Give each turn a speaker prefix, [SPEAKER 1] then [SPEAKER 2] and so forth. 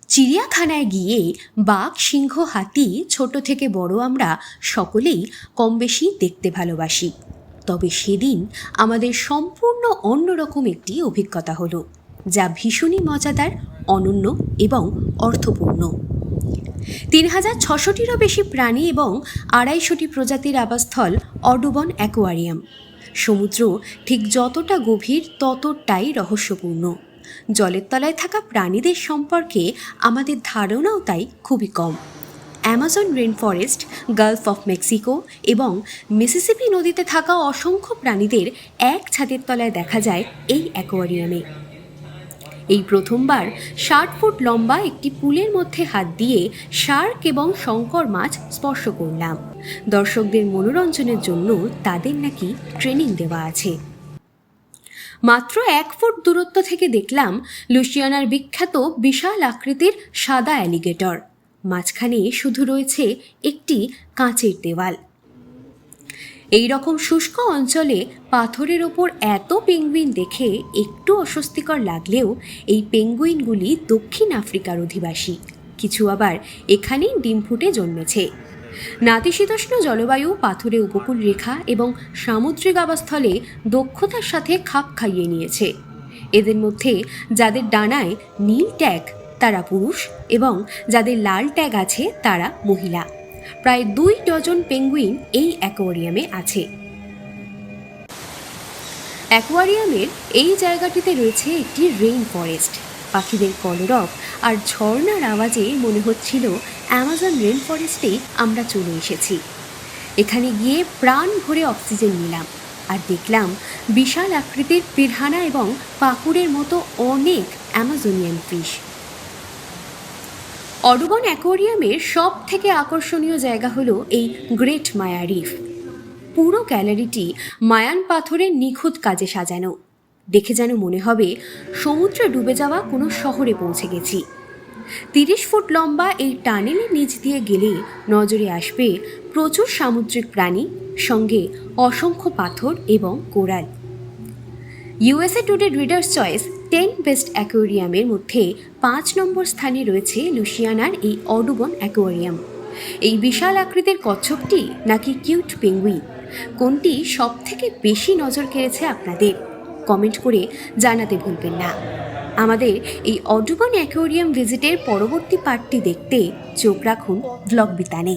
[SPEAKER 1] চিড়িয়াখানায় গিয়ে বাঘ, সিংহ, হাতি ছোট থেকে বড় আমরা সকলেই কম বেশি দেখতে ভালোবাসি। তবে সেদিন আমাদের সম্পূর্ণ অন্যরকম একটি অভিজ্ঞতা হলো, যা ভীষণই মজাদার, অনন্য এবং অর্থপূর্ণ। ৩,৬০০টিরও বেশি প্রাণী এবং ২৫০টি প্রজাতির আবাসস্থল অডুবন অ্যাকোয়ারিয়াম। সমুদ্র ঠিক যতটা গভীর ততটাই রহস্যপূর্ণ। জলের তলায় থাকা প্রাণীদের সম্পর্কে আমাদের ধারণাও তাই খুবই কম। Amazon rain forest, Gulf of Mexico এবং মিসিসিপি নদীতে থাকা অসংখ্য প্রাণীদের এক ছাদের তলায় দেখা যায় এই অ্যাকোয়ারিয়ামে। এই প্রথমবার ৬০ ফুট লম্বা একটি পুলের মধ্যে হাত দিয়ে শার্ক এবং শঙ্কর মাছ স্পর্শ করলাম। দর্শকদের মনোরঞ্জনের জন্য তাদের নাকি ট্রেনিং দেওয়া আছে। মাত্র ১ ফুট দূরত্ব থেকে দেখলাম লুইসিয়ানার বিখ্যাত বিশাল আকৃতির সাদা অ্যালিগেটর। মাঝখানে শুধু রয়েছে একটি কাঁচের দেওয়াল। এই রকম শুষ্ক অঞ্চলে পাথরের ওপর এত পেঙ্গুইন দেখে একটু অস্বস্তিকর লাগলেও এই পেঙ্গুইনগুলি দক্ষিণ আফ্রিকার অধিবাসী। কিছু আবার এখানেই ডিম ফুটে জন্মেছে। নাতিশীতোষ্ণ জলবায়ু, পাথুরে উপকূল রেখা এবং সামুদ্রিক আবাসস্থলে দক্ষতার সাথে খাপ খাইয়ে নিয়েছে। এদের মধ্যে যাদের ডানায় নীল ট্যাগ তারা পুরুষ এবং যাদের লাল ট্যাগ আছে তারা মহিলা। প্রায় ২ ডজন পেঙ্গুইন এই অ্যাকোয়ারিয়ামে আছে। অ্যাকোয়ারিয়ামের এই জায়গাটিতে রয়েছে একটি রেইন ফরেস্ট। পাখিদের কলরব আর ঝর্ণার আওয়াজে মনে হচ্ছিল অ্যামাজন রেন ফরেস্টে আমরা চলে এসেছি। এখানে গিয়ে প্রাণ ভরে অক্সিজেন নিলাম আর দেখলাম বিশাল আকৃতির পিরহানা এবং পাকুড়ের মতো অনেক অ্যামাজোনিয়ান ফিশ। অডুবন অ্যাকোয়ারিয়ামের সব থেকে আকর্ষণীয় জায়গা হলো এই গ্রেট মায়া রিফ। পুরো গ্যালারিটি মায়ান পাথরের নিখুঁত কাজে সাজানো। দেখে যেন মনে হবে সমুদ্রে ডুবে যাওয়া কোনো শহরে পৌঁছে গেছি। ৩০ ফুট লম্বা এই টানেলের নিচ দিয়ে গেলে নজরে আসবে প্রচুর সামুদ্রিক প্রাণী, সঙ্গে অসংখ্য পাথর এবং coral. USA Today readers choice 10 best অ্যাকোয়ারিয়ামের মধ্যে ৫ নম্বর স্থানে রয়েছে লুইসিয়ানার এই অডুবন অ্যাকোয়ারিয়াম। এই বিশাল আকৃতির কচ্ছপটি নাকি কিউট পেঙ্গুইন, কোনটি সব থেকে বেশি নজর কেড়েছে আপনাদের? কমেন্ট করে জানাতে ভুলবেন না। আমাদের এই অডুবন অ্যাকোয়ারিয়াম ভিজিটের পরবর্তী পার্টটি দেখতে চোখ রাখুন ব্লগ বিতানে।